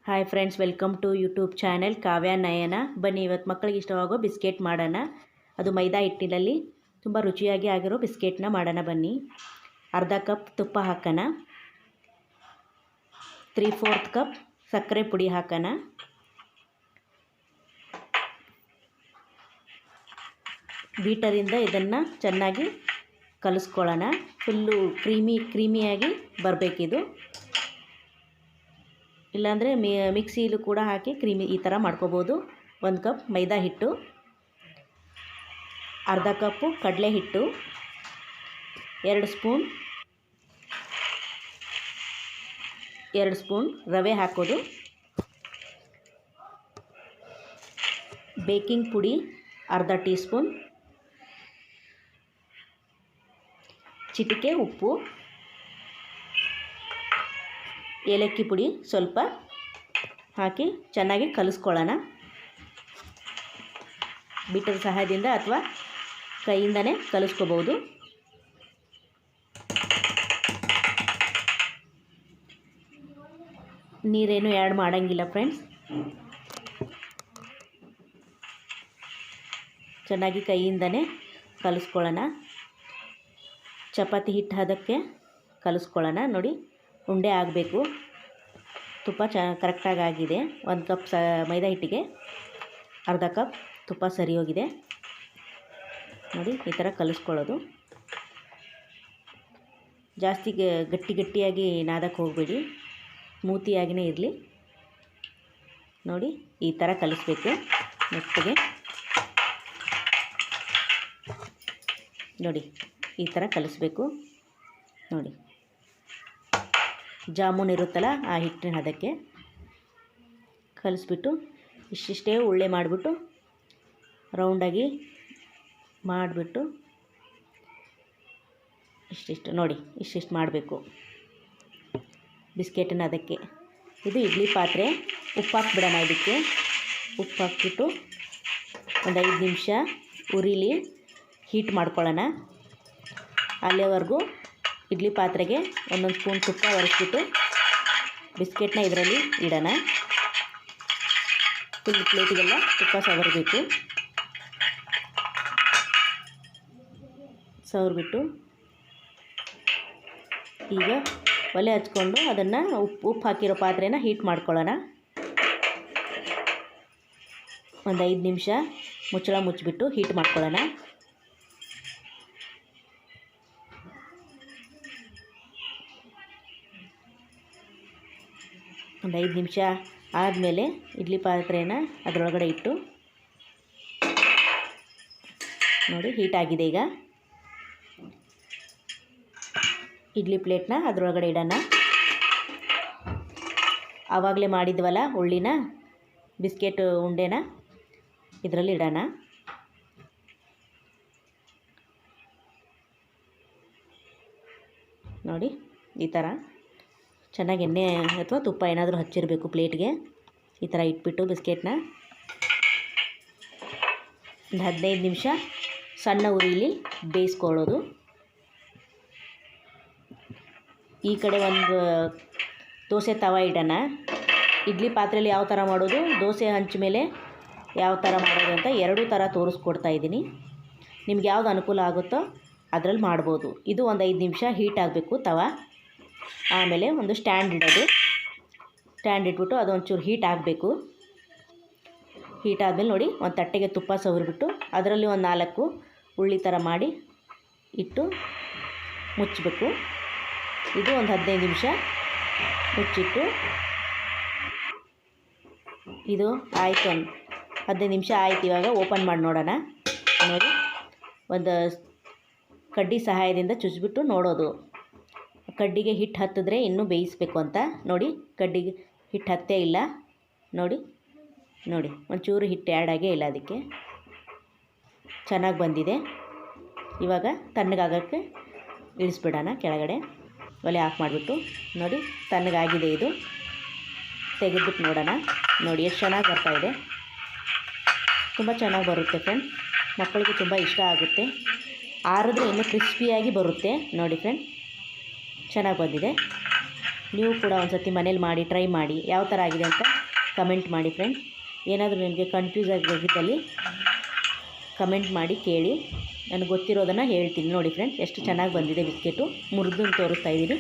Hi friends, welcome to YouTube channel Kavya Nayana. ಬನ್ನಿ ಇವತ್ತು ಮಕ್ಕಳಿಗೆ ಇಷ್ಟವಾಗೋ ಬಿಸ್ಕೆಟ್ ಮಾಡೋಣ. ಅದು ಮೈದಾ ಹಿಟ್ಟಿನಲ್ಲಿ ತುಂಬ ರುಚಿಯಾಗಿ ಆಗಿರೋ ಬಿಸ್ಕೆಟ್ನ ಮಾಡೋಣ. ಬನ್ನಿ, ಅರ್ಧ ಕಪ್ ತುಪ್ಪ ಹಾಕೋಣ, 3/4 ಕಪ್ ಸಕ್ಕರೆ ಪುಡಿ ಹಾಕೋಣ, ಬೀಟರಿಂದ ಇದನ್ನು ಚೆನ್ನಾಗಿ ಕಲಿಸ್ಕೊಳ್ಳೋಣ. ಫುಲ್ಲು ಕ್ರೀಮಿಯಾಗಿ ಬರಬೇಕಿದು. ಇಲ್ಲಾಂದರೆ ಮಿಕ್ಸಿಲೂ ಕೂಡ ಹಾಕಿ ಕ್ರೀಮಿ ಈ ಥರ ಮಾಡ್ಕೋಬೋದು. 1 ಕಪ್ ಮೈದಾ ಹಿಟ್ಟು, ಅರ್ಧ ಕಪ್ಪು ಕಡಲೆ ಹಿಟ್ಟು, 2 ಸ್ಪೂನ್ ರವೆ ಹಾಕೋದು, ಬೇಕಿಂಗ್ ಪುಡಿ ಅರ್ಧ ಟೀ ಸ್ಪೂನ್, ಚಿಟಿಕೆ ಉಪ್ಪು, ಏಲಕ್ಕಿ ಪುಡಿ ಸ್ವಲ್ಪ ಹಾಕಿ ಚೆನ್ನಾಗಿ ಕಲಿಸ್ಕೊಳ್ಳೋಣ. ಬೀಟರ್ ಸಹಾಯದಿಂದ ಅಥವಾ ಕೈಯಿಂದನೇ ಕಲಿಸ್ಕೋಬೋದು. ನೀರೇನು ಆ್ಯಡ್ ಮಾಡೋಂಗಿಲ್ಲ ಫ್ರೆಂಡ್ಸ್. ಚೆನ್ನಾಗಿ ಕೈಯಿಂದನೇ ಕಲಿಸ್ಕೊಳ್ಳೋಣ. ಚಪಾತಿ ಹಿಟ್ಟು ಹದಕ್ಕೆ ಕಲಿಸ್ಕೊಳ್ಳೋಣ. ನೋಡಿ, ಉಂಡೆ ಆಗಬೇಕು. ತುಪ್ಪ ಕರೆಕ್ಟಾಗಿ ಆಗಿದೆ. 1 ಕಪ್ ಮೈದಾ ಹಿಟ್ಟಿಗೆ ಅರ್ಧ ಕಪ್ ತುಪ್ಪ ಸರಿ ಹೋಗಿದೆ. ನೋಡಿ, ಈ ಥರ ಕಲಿಸ್ಕೊಳ್ಳೋದು. ಜಾಸ್ತಿ ಗಟ್ಟಿಯಾಗಿ ನಾದಕ್ಕೆ ಹೋಗಬೇಡಿ, ಸ್ಮೂತಿಯಾಗಿಯೇ ಇರಲಿ. ನೋಡಿ, ಈ ಥರ ಕಲಿಸ್ಬೇಕು ಮೆತ್ತಗೆ. ನೋಡಿ, ಈ ಥರ ಕಲಿಸ್ಬೇಕು. ನೋಡಿ, ಜಾಮೂನ್ ಇರುತ್ತಲ್ಲ ಆ ಹಿಟ್ಟಿನ ಹದಕ್ಕೆ ಕಲಿಸ್ಬಿಟ್ಟು ಇಷ್ಟಿಷ್ಟೇ ಉಳ್ಳೆ ಮಾಡಿಬಿಟ್ಟು ರೌಂಡಾಗಿ ಮಾಡಿಬಿಟ್ಟು ಇಷ್ಟಿಷ್ಟು ನೋಡಿ, ಇಷ್ಟಿಷ್ಟು ಮಾಡಬೇಕು ಬಿಸ್ಕೆಟಿನ ಅದಕ್ಕೆ. ಇದು ಇಡ್ಲಿ ಪಾತ್ರೆ. ಉಪ್ಪು ಹಾಕ್ಬಿಡೋಣ. ಇದಕ್ಕೆ ಉಪ್ಪು ಹಾಕ್ಬಿಟ್ಟು ಒಂದು 5 ನಿಮಿಷ ಉರಿಲಿ ಹೀಟ್ ಮಾಡ್ಕೊಳ್ಳೋಣ. ಅಲ್ಲಿವರೆಗೂ ಇಡ್ಲಿ ಪಾತ್ರೆಗೆ 1 ಸ್ಪೂನ್ ತುಪ್ಪ ಒರೆಸ್ಬಿಟ್ಟು ಬಿಸ್ಕೆಟ್ನ ಇದರಲ್ಲಿ ಇಡೋಣ. ಫುಲ್ ಪ್ಲೇಟಿಗೆಲ್ಲ ತುಪ್ಪ ಸವರಬೇಕು. ಸವರ್ಬಿಟ್ಟು ಈಗ ಒಲೆ ಹಚ್ಕೊಂಡು ಅದನ್ನು ಉಪ್ಪು ಹಾಕಿರೋ ಪಾತ್ರೆನ ಹೀಟ್ ಮಾಡ್ಕೊಳ್ಳೋಣ. ಒಂದು 5 ನಿಮಿಷ ಮುಚ್ಚಳ ಮುಚ್ಚಿಬಿಟ್ಟು ಹೀಟ್ ಮಾಡ್ಕೊಳ್ಳೋಣ. ಒಂದು 5 ನಿಮಿಷ ಆದಮೇಲೆ ಇಡ್ಲಿ ಪಾತ್ರೆನ ಅದರೊಳಗಡೆ ಇಟ್ಟು ನೋಡಿ, ಹೀಟಾಗಿದೆ. ಈಗ ಇಡ್ಲಿ ಪ್ಲೇಟ್ನ ಅದರೊಳಗಡೆ ಇಡೋಣ. ಆವಾಗಲೇ ಮಾಡಿದ್ವಲ್ಲ ಉಳ್ಳಿನ ಬಿಸ್ಕೆಟ್ ಉಂಡೆನ ಇದರಲ್ಲಿ ಇಡೋಣ. ನೋಡಿ, ಈ ಥರ ಚೆನ್ನಾಗಿ ಎಣ್ಣೆ ಅಥವಾ ತುಪ್ಪ ಏನಾದರೂ ಹಚ್ಚಿರಬೇಕು ಪ್ಲೇಟ್ಗೆ. ಈ ಥರ ಇಟ್ಬಿಟ್ಟು ಬಿಸ್ಕೆಟ್ನ ಒಂದು 15 ನಿಮಿಷ ಸಣ್ಣ ಉರಿಲಿ ಬೇಯಿಸ್ಕೊಳ್ಳೋದು. ಈ ಕಡೆ ಒಂದು ದೋಸೆ ತವ ಇಡೋಣ. ಇಡ್ಲಿ ಪಾತ್ರೆಯಲ್ಲಿ ಯಾವ ಥರ ಮಾಡೋದು, ದೋಸೆ ಹಂಚ ಮೇಲೆ ಯಾವ ಥರ ಮಾಡೋದು ಅಂತ 2 ಥರ ತೋರಿಸ್ಕೊಡ್ತಾ ಇದ್ದೀನಿ. ನಿಮ್ಗೆ ಯಾವ್ದು ಅನುಕೂಲ ಆಗುತ್ತೋ ಅದರಲ್ಲಿ ಮಾಡ್ಬೋದು. ಇದು ಒಂದು 5 ನಿಮಿಷ ಹೀಟ್ ಆಗಬೇಕು ತವ. ಆಮೇಲೆ ಒಂದು ಸ್ಟ್ಯಾಂಡ್ ಇಡೋದು. ಸ್ಟ್ಯಾಂಡ್ ಇಟ್ಬಿಟ್ಟು ಅದು ಒಂಚೂರು ಹೀಟ್ ಆಗಬೇಕು. ಹೀಟ್ ಆದಮೇಲೆ ನೋಡಿ, ಒಂದು ತಟ್ಟೆಗೆ ತುಪ್ಪ ಸವರಿಬಿಟ್ಟು ಅದರಲ್ಲಿ ಒಂದು 4 ಉಳ್ಳಿ ಥರ ಮಾಡಿ ಇಟ್ಟು ಮುಚ್ಚಬೇಕು. ಇದು ಒಂದು 15 ನಿಮಿಷ ಮುಚ್ಚಿಟ್ಟು, ಇದು ಆಯಿತು. 15 ನಿಮಿಷ ಆಯ್ತು. ಇವಾಗ ಓಪನ್ ಮಾಡಿ ನೋಡೋಣ. ನೋಡಿ, ಒಂದು ಕಡ್ಡಿ ಸಹಾಯದಿಂದ ಚುಚ್ಚಿಬಿಟ್ಟು ನೋಡೋದು. ಕಡ್ಡಿಗೆ ಹಿಟ್ಟು ಹತ್ತಿದ್ರೆ ಇನ್ನೂ ಬೇಯಿಸಬೇಕು ಅಂತ. ನೋಡಿ, ಕಡ್ಡಿಗೆ ಹಿಟ್ಟು ಹತ್ತೇ ಇಲ್ಲ. ನೋಡಿ, ಒಂಚೂರು ಹಿಟ್ಟು ಆ್ಯಡ್ ಆಗೇ ಇಲ್ಲ. ಅದಕ್ಕೆ ಚೆನ್ನಾಗಿ ಬಂದಿದೆ. ಇವಾಗ ತಣ್ಣಗಾಗೋಕ್ಕೆ ಇಳಿಸ್ಬಿಡೋಣ ಕೆಳಗಡೆ. ಒಲೆ ಆಫ್ ಮಾಡಿಬಿಟ್ಟು ನೋಡಿ, ತಣ್ಣಗಾಗಿದೆ. ಇದು ತೆಗೆದ್ಬಿಟ್ಟು ನೋಡೋಣ. ನೋಡಿ, ಎಷ್ಟು ಚೆನ್ನಾಗಿ ಬರ್ತಾಯಿದೆ. ತುಂಬ ಚೆನ್ನಾಗಿ ಬರುತ್ತೆ ಫ್ರೆಂಡ್. ಮಕ್ಕಳಿಗೆ ತುಂಬ ಇಷ್ಟ ಆಗುತ್ತೆ. ಆರಿದ್ರೆ ಇನ್ನೂ ಕ್ರಿಸ್ಪಿಯಾಗಿ ಬರುತ್ತೆ. ನೋಡಿ ಫ್ರೆಂಡ್, ಚೆನ್ನಾಗಿ ಬಂದಿದೆ. ನೀವು ಕೂಡ ಒಂದು ಸತಿ ಮನೇಲಿ ಮಾಡಿ ಟ್ರೈ ಮಾಡಿ ಯಾವ ಥರ ಆಗಿದೆ ಅಂತ ಕಮೆಂಟ್ ಮಾಡಿ ಫ್ರೆಂಡ್ಸ್. ಏನಾದರೂ ನಿಮಗೆ ಕನ್ಫ್ಯೂಸ್ ಆಗಿದ್ದಲ್ಲಿ ಕಮೆಂಟ್ ಮಾಡಿ ಕೇಳಿ, ನನಗೆ ಗೊತ್ತಿರೋದನ್ನು ಹೇಳ್ತೀನಿ. ನೋಡಿ ಫ್ರೆಂಡ್ಸ್, ಎಷ್ಟು ಚೆನ್ನಾಗಿ ಬಂದಿದೆ ಬಿಸ್ಕೆಟು, ಮುರಿದು ತೋರಿಸ್ತಾ ಇದ್ದೀನಿ.